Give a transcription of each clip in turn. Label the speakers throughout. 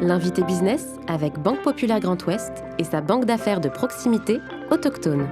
Speaker 1: L'invité business avec Banque Populaire Grand Ouest et sa banque d'affaires de proximité autochtone.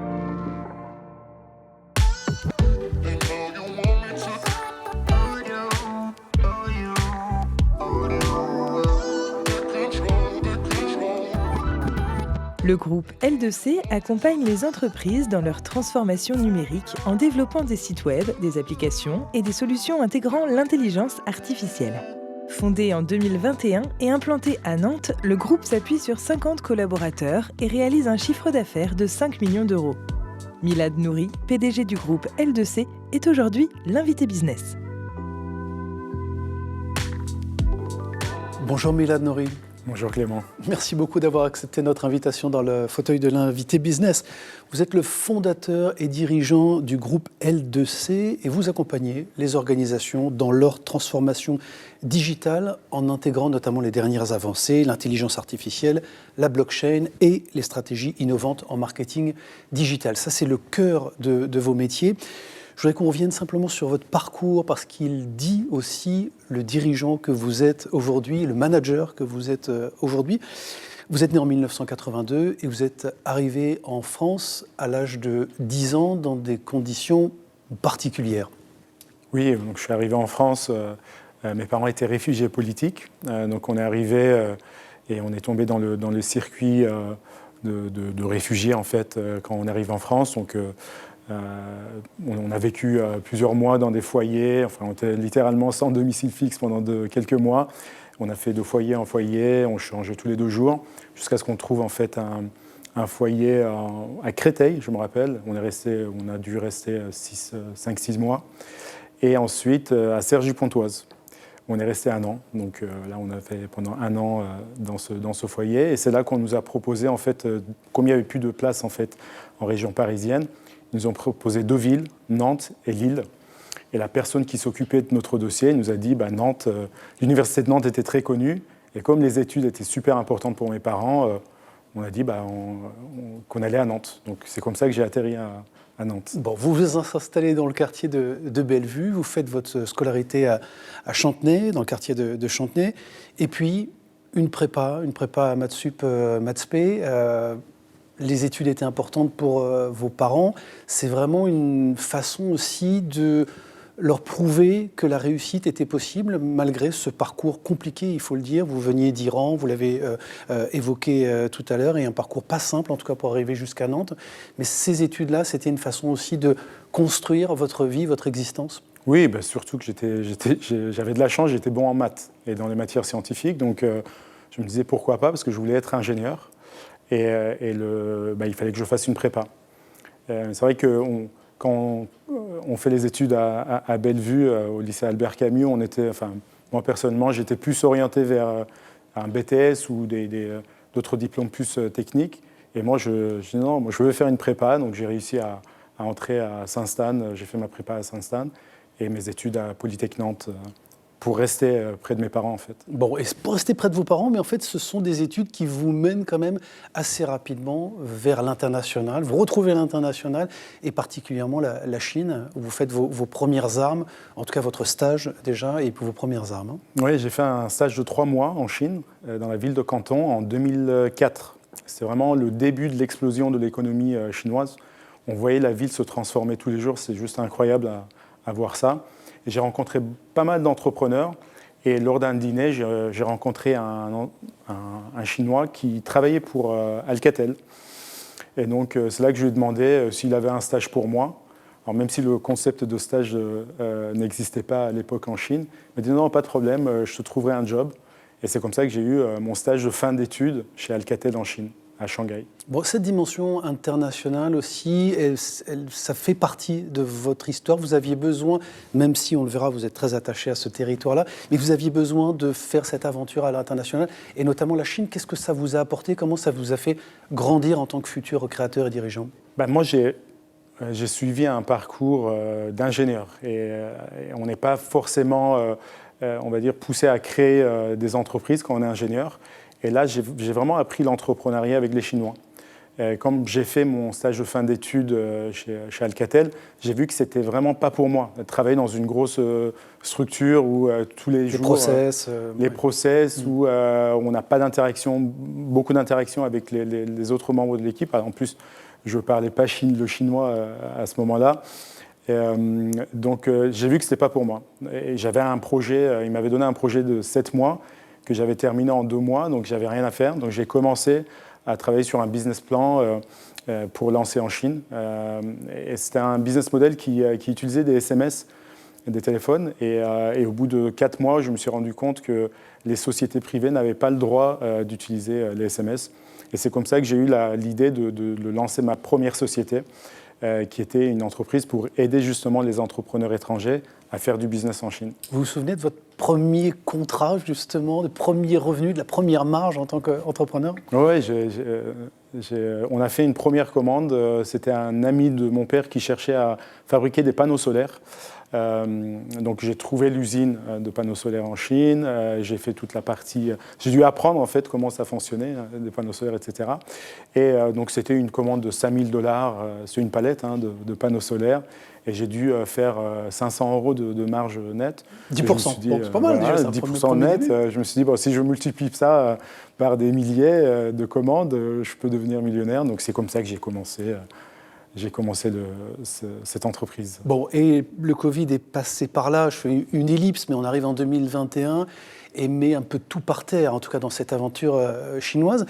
Speaker 2: Le groupe L2C accompagne les entreprises dans leur transformation numérique en développant des sites web, des applications et des solutions intégrant l'intelligence artificielle. Fondé en 2021 et implanté à Nantes, le groupe s'appuie sur 50 collaborateurs et réalise un chiffre d'affaires de 5 millions d'euros. Milad Nouri, PDG du groupe L2C, est aujourd'hui l'invité business.
Speaker 3: Bonjour Milad Nouri.
Speaker 4: Bonjour Clément.
Speaker 3: Merci beaucoup d'avoir accepté notre invitation dans le fauteuil de l'invité business. Vous êtes le fondateur et dirigeant du groupe L2C et vous accompagnez les organisations dans leur transformation digitale en intégrant notamment les dernières avancées, l'intelligence artificielle, la blockchain et les stratégies innovantes en marketing digital. Ça, c'est le cœur de vos métiers. Je voudrais qu'on revienne simplement sur votre parcours parce qu'il dit aussi le dirigeant que vous êtes aujourd'hui, le manager que vous êtes aujourd'hui. Vous êtes né en 1982 et vous êtes arrivé en France à l'âge de 10 ans dans des conditions particulières.
Speaker 4: Oui, donc je suis arrivé en France, mes parents étaient réfugiés politiques, donc on est arrivé et on est tombé dans le circuit de réfugiés en fait quand on arrive en France. Donc, on a vécu plusieurs mois dans des foyers, enfin on était littéralement sans domicile fixe pendant quelques mois. On a fait de foyer en foyer, on changeait tous les 2 jours, jusqu'à ce qu'on trouve en fait un foyer à Créteil, je me rappelle. On a dû rester 5-6 mois. Et ensuite à Cergy-Pontoise. On est resté 1 an, donc là on a fait pendant 1 an dans ce foyer. Et c'est là qu'on nous a proposé en fait, comme il n'y avait plus de place en fait en région parisienne, ils nous ont proposé 2 villes, Nantes et Lille. Et la personne qui s'occupait de notre dossier nous a dit Nantes, l'université de Nantes était très connue. Et comme les études étaient super importantes pour mes parents, on a dit qu'on allait à Nantes. Donc c'est comme ça que j'ai atterri à Nantes.
Speaker 3: Bon, vous vous installez dans le quartier de Bellevue, vous faites votre scolarité à Chantenay, dans le quartier de Chantenay. Et puis une prépa à Maths Sup, Maths P. Les études étaient importantes pour vos parents. C'est vraiment une façon aussi de leur prouver que la réussite était possible malgré ce parcours compliqué, il faut le dire. Vous veniez d'Iran, vous l'avez évoqué tout à l'heure, et un parcours pas simple, en tout cas pour arriver jusqu'à Nantes. Mais ces études-là, c'était une façon aussi de construire votre vie, votre existence.
Speaker 4: Oui, surtout que j'avais de la chance, j'étais bon en maths et dans les matières scientifiques. Donc je me disais pourquoi pas, parce que je voulais être ingénieur. Et il fallait que je fasse une prépa. C'est vrai que quand on fait les études à Bellevue, au lycée Albert Camus, moi personnellement, j'étais plus orienté vers un BTS ou d'autres diplômes plus techniques. Et moi, je dis non, moi je veux faire une prépa, donc j'ai réussi à entrer à Saint-Stan. J'ai fait ma prépa à Saint-Stan et mes études à Polytech Nantes. Pour rester près de mes parents, en fait.
Speaker 3: Bon, et pour rester près de vos parents, mais en fait, ce sont des études qui vous mènent quand même assez rapidement vers l'international. Vous retrouvez l'international, et particulièrement la Chine, où vous faites vos premières armes, en tout cas votre stage déjà, et vos premières armes.
Speaker 4: Oui, j'ai fait un stage de 3 mois en Chine, dans la ville de Canton, en 2004. C'est vraiment le début de l'explosion de l'économie chinoise. On voyait la ville se transformer tous les jours, c'est juste incroyable à voir ça. Et j'ai rencontré pas mal d'entrepreneurs et lors d'un dîner, j'ai rencontré un Chinois qui travaillait pour Alcatel. Et donc c'est là que je lui ai demandé s'il avait un stage pour moi. Alors même si le concept de stage n'existait pas à l'époque en Chine, il m'a dit non, pas de problème, je te trouverai un job. Et c'est comme ça que j'ai eu mon stage de fin d'études chez Alcatel en Chine, à Shanghai.
Speaker 3: Bon, cette dimension internationale aussi, ça fait partie de votre histoire. Vous aviez besoin, même si on le verra, vous êtes très attaché à ce territoire-là, mais vous aviez besoin de faire cette aventure à l'international, et notamment la Chine. Qu'est-ce que ça vous a apporté? Comment ça vous a fait grandir en tant que futur créateur et dirigeant?
Speaker 4: Moi, j'ai suivi un parcours d'ingénieur, et on n'est pas forcément, on va dire, poussé à créer des entreprises quand on est ingénieur. Et là, j'ai vraiment appris l'entrepreneuriat avec les Chinois. Comme j'ai fait mon stage de fin d'études chez Alcatel, j'ai vu que c'était vraiment pas pour moi. Travailler dans une grosse structure où tous les jours, les process, où on n'a pas d'interaction, beaucoup d'interaction avec les autres membres de l'équipe. En plus, je ne parlais pas le chinois à ce moment-là. Donc j'ai vu que ce n'était pas pour moi. Et j'avais un projet, il m'avait donné un projet de 7 mois que j'avais terminé en 2 mois, donc j'avais rien à faire. Donc j'ai commencé à travailler sur un business plan pour lancer en Chine. Et c'était un business model qui utilisait des SMS, des téléphones. Et au bout de 4 mois, je me suis rendu compte que les sociétés privées n'avaient pas le droit d'utiliser les SMS. Et c'est comme ça que j'ai eu l'idée de lancer ma première société, qui était une entreprise pour aider justement les entrepreneurs étrangers à faire du business en Chine.
Speaker 3: Vous vous souvenez de votre premier contrat, justement, des premiers revenus, de la première marge en tant qu'entrepreneur?
Speaker 4: Oui, on a fait une première commande. C'était un ami de mon père qui cherchait à fabriquer des panneaux solaires. Donc j'ai trouvé l'usine de panneaux solaires en Chine, j'ai fait toute la partie, j'ai dû apprendre en fait comment ça fonctionnait, des panneaux solaires, etc. Et donc c'était une commande de $5 000 sur une palette de panneaux solaires, et j'ai dû faire 500 € de marge nette.
Speaker 3: 10%,
Speaker 4: dit,
Speaker 3: bon, c'est pas mal
Speaker 4: voilà,
Speaker 3: déjà,
Speaker 4: 10% net. Je me suis dit, bon, si je multiplie ça par des milliers de commandes, je peux devenir millionnaire. Donc c'est comme ça que j'ai commencé cette entreprise.
Speaker 3: Bon, et le Covid est passé par là, je fais une ellipse, mais on arrive en 2021 et met un peu tout par terre, en tout cas dans cette aventure chinoise.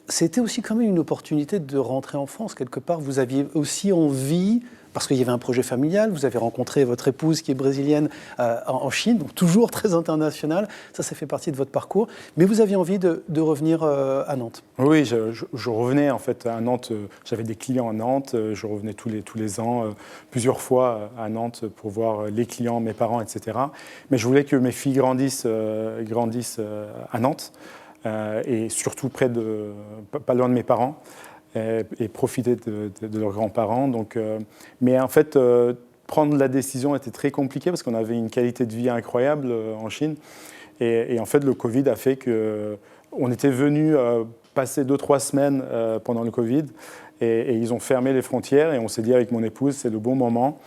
Speaker 3: C'était aussi quand même une opportunité de rentrer en France, quelque part. Vous aviez aussi envie, parce qu'il y avait un projet familial, vous avez rencontré votre épouse qui est brésilienne en Chine, donc toujours très international, ça fait partie de votre parcours, mais vous aviez envie de revenir à Nantes.
Speaker 4: Oui, je revenais en fait à Nantes, j'avais des clients à Nantes, je revenais tous les ans, plusieurs fois à Nantes pour voir les clients, mes parents, etc. Mais je voulais que mes filles grandissent à Nantes, et surtout pas loin de mes parents. Et profiter de leurs grands-parents. Donc, mais en fait, prendre la décision était très compliqué parce qu'on avait une qualité de vie incroyable en Chine. Et en fait, le Covid a fait qu'on était venu passer 2-3 semaines pendant le Covid, et ils ont fermé les frontières, et on s'est dit avec mon épouse, c'est le bon moment.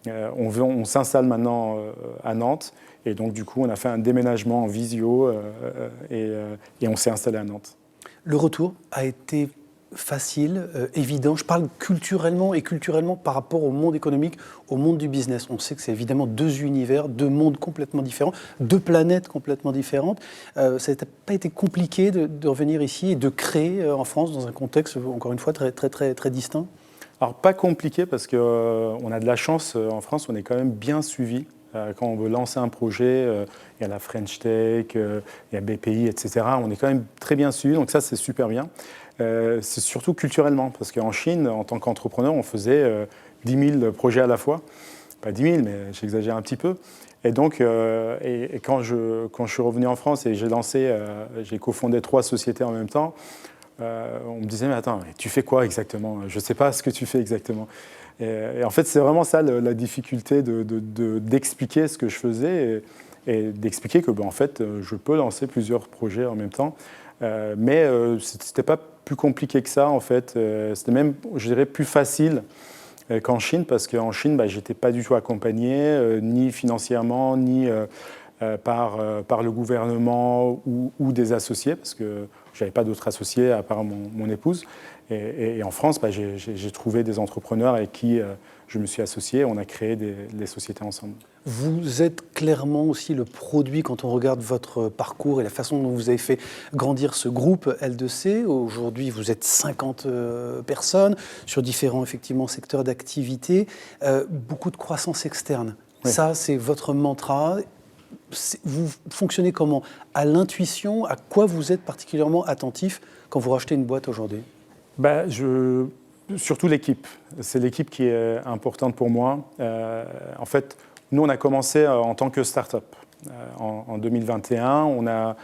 Speaker 4: On s'installe maintenant à Nantes, et donc du coup, on a fait un déménagement en visio, et on s'est installé à Nantes.
Speaker 3: Le retour a été facile, évident. Je parle culturellement par rapport au monde économique, au monde du business. On sait que c'est évidemment 2 univers, 2 mondes complètement différents, 2 planètes complètement différentes. Ça n'a pas été compliqué de revenir ici et de créer en France dans un contexte, encore une fois, très, très, très, très distinct?
Speaker 4: Alors, pas compliqué parce qu'on a de la chance en France, on est quand même bien suivi. Quand on veut lancer un projet, il y a la French Tech, il y a BPI, etc. On est quand même très bien suivi, donc ça, c'est super bien. C'est surtout culturellement, parce qu'en Chine, en tant qu'entrepreneur, on faisait 10 000 projets à la fois. Pas 10 000, mais j'exagère un petit peu. Et donc, quand je suis revenu en France et j'ai cofondé 3 sociétés en même temps, on me disait, mais attends, tu fais quoi exactement? Je ne sais pas ce que tu fais exactement. Et en fait, c'est vraiment ça la difficulté d'expliquer ce que je faisais et d'expliquer que, en fait, je peux lancer plusieurs projets en même temps. Mais ce n'était pas plus compliqué que ça, en fait. C'était même, je dirais, plus facile qu'en Chine, parce qu'en Chine, je n'étais pas du tout accompagné, ni financièrement, ni par le gouvernement ou des associés, parce que je n'avais pas d'autres associés à part mon épouse. Et en France, j'ai trouvé des entrepreneurs avec qui je me suis associé. On a créé les sociétés ensemble.
Speaker 3: Vous êtes clairement aussi le produit, quand on regarde votre parcours et la façon dont vous avez fait grandir ce groupe L2C. Aujourd'hui, vous êtes 50 personnes sur différents effectivement, secteurs d'activité. Beaucoup de croissance externe. Oui. Ça, c'est votre mantra. Vous fonctionnez comment? À l'intuition, à quoi vous êtes particulièrement attentif quand vous rachetez une boîte aujourd'hui?
Speaker 4: Surtout l'équipe. C'est l'équipe qui est importante pour moi. En fait, nous, on a commencé en tant que start-up. En 2021, on a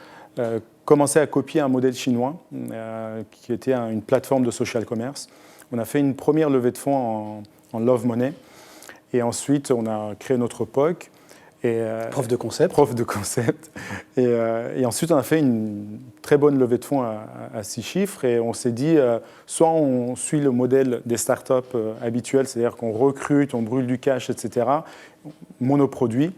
Speaker 4: commencé à copier un modèle chinois qui était une plateforme de social commerce. On a fait une première levée de fonds en Love Money. Et ensuite, on a créé notre POC.
Speaker 3: Prof de concept.
Speaker 4: Prof de concept. Et ensuite, on a fait une très bonne levée de fonds à 6 chiffres et on s'est dit, soit on suit le modèle des startups habituels, c'est-à-dire qu'on recrute, on brûle du cash, etc., monoproduit.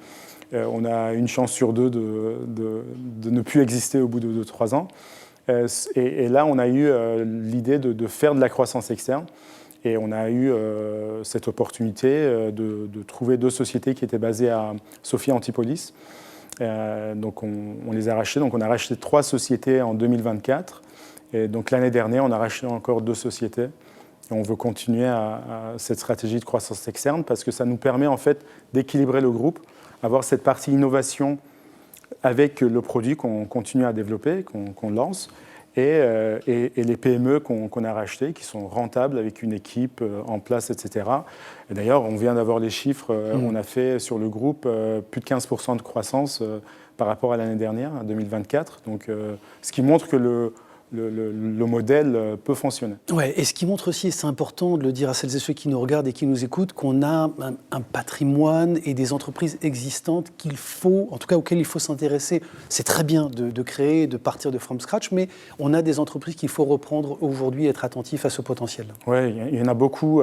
Speaker 4: On a une chance sur deux de ne plus exister au bout de 2-3 ans. Et là, on a eu l'idée de faire de la croissance externe. Et on a eu cette opportunité de trouver 2 sociétés qui étaient basées à Sophia Antipolis. Donc on les a rachetées. Donc on a racheté 3 sociétés en 2024. Et donc l'année dernière, on a racheté encore 2 sociétés. Et on veut continuer à cette stratégie de croissance externe parce que ça nous permet en fait d'équilibrer le groupe, avoir cette partie innovation avec le produit qu'on continue à développer, qu'on lance. Et les PME qu'on a rachetées, qui sont rentables avec une équipe en place, etc. Et d'ailleurs, on vient d'avoir les chiffres, on a fait sur le groupe plus de 15% de croissance par rapport à l'année dernière, en 2024. Donc, ce qui montre que le modèle peut fonctionner.
Speaker 3: Ouais, et ce qui montre aussi, et c'est important de le dire à celles et ceux qui nous regardent et qui nous écoutent, qu'on a un patrimoine et des entreprises existantes qu'il faut, en tout cas auxquelles il faut s'intéresser. C'est très bien de créer, de partir de from scratch, mais on a des entreprises qu'il faut reprendre aujourd'hui et être attentif à ce potentiel. Oui,
Speaker 4: il y en a beaucoup,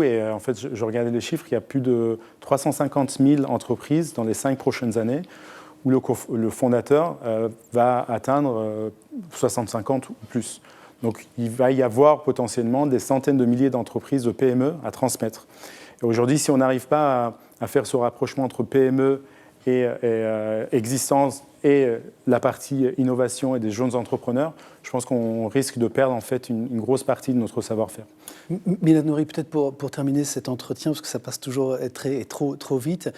Speaker 4: et en fait, je regardais les chiffres, il y a plus de 350 000 entreprises dans les 5 prochaines années où le fondateur va atteindre 65 ans ou plus. Donc il va y avoir potentiellement des centaines de milliers d'entreprises de PME à transmettre. Et aujourd'hui, si on n'arrive pas à faire ce rapprochement entre PME et existence et la partie innovation et des jeunes entrepreneurs, je pense qu'on risque de perdre en fait une grosse partie de notre savoir-faire.
Speaker 3: Mélanie Nourry, peut-être pour terminer cet entretien, parce que ça passe toujours trop vite,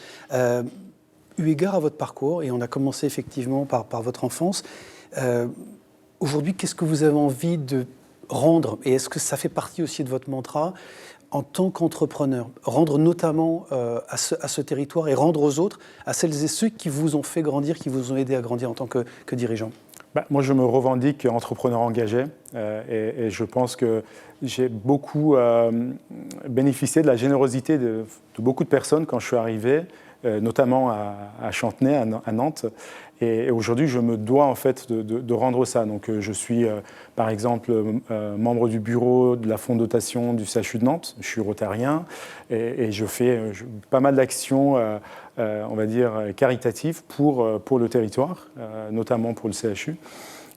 Speaker 3: eu égard à votre parcours, et on a commencé effectivement par votre enfance, aujourd'hui, qu'est-ce que vous avez envie de rendre, et est-ce que ça fait partie aussi de votre mantra, en tant qu'entrepreneur, rendre notamment à ce territoire et rendre aux autres, à celles et ceux qui vous ont fait grandir, qui vous ont aidé à grandir en tant que dirigeant?
Speaker 4: Moi, je me revendique entrepreneur engagé et je pense que j'ai beaucoup bénéficié de la générosité de beaucoup de personnes quand je suis arrivé, notamment à Chantenay, à Nantes. Et aujourd'hui, je me dois en fait de rendre ça. Donc, je suis, par exemple, membre du bureau de la fonds de dotation du CHU de Nantes. Je suis rotarien et je fais pas mal d'actions, on va dire, caritatives pour le territoire, notamment pour le CHU.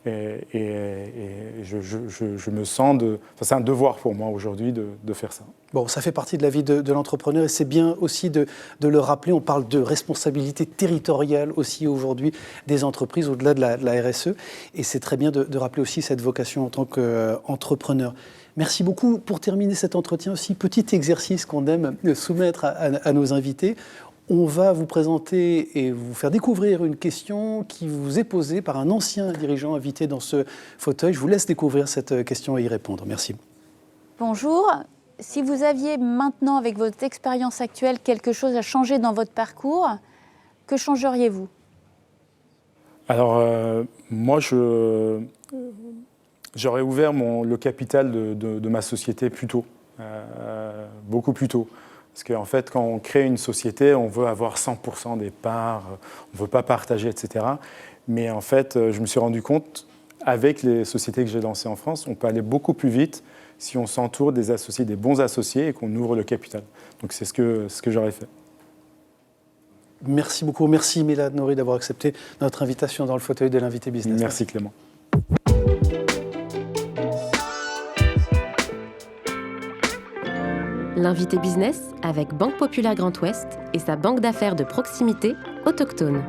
Speaker 4: Et je me sens c'est un devoir pour moi aujourd'hui de faire ça.
Speaker 3: Bon, ça fait partie de la vie de l'entrepreneur et c'est bien aussi de le rappeler. On parle de responsabilité territoriale aussi aujourd'hui des entreprises au-delà de la RSE. Et c'est très bien de rappeler aussi cette vocation en tant qu'entrepreneur. Merci beaucoup. Pour terminer cet entretien aussi, petit exercice qu'on aime soumettre à nos invités. On va vous présenter et vous faire découvrir une question qui vous est posée par un ancien dirigeant invité dans ce fauteuil. Je vous laisse découvrir cette question et y répondre. Merci.
Speaker 5: Bonjour. Si vous aviez maintenant, avec votre expérience actuelle, quelque chose à changer dans votre parcours, que changeriez-vous ?
Speaker 4: Alors, moi, j'aurais ouvert le capital de ma société plus tôt, beaucoup plus tôt. Parce qu'en fait, quand on crée une société, on veut avoir 100% des parts, on ne veut pas partager, etc. Mais en fait, je me suis rendu compte, avec les sociétés que j'ai lancées en France, on peut aller beaucoup plus vite si on s'entoure des associés, des bons associés, et qu'on ouvre le capital. Donc c'est ce que j'aurais fait.
Speaker 3: Merci beaucoup. Merci Mélanie Nourry d'avoir accepté notre invitation dans le fauteuil de l'invité business.
Speaker 4: Merci Clément.
Speaker 1: L'invité business avec Banque Populaire Grand Ouest et sa banque d'affaires de proximité autochtone.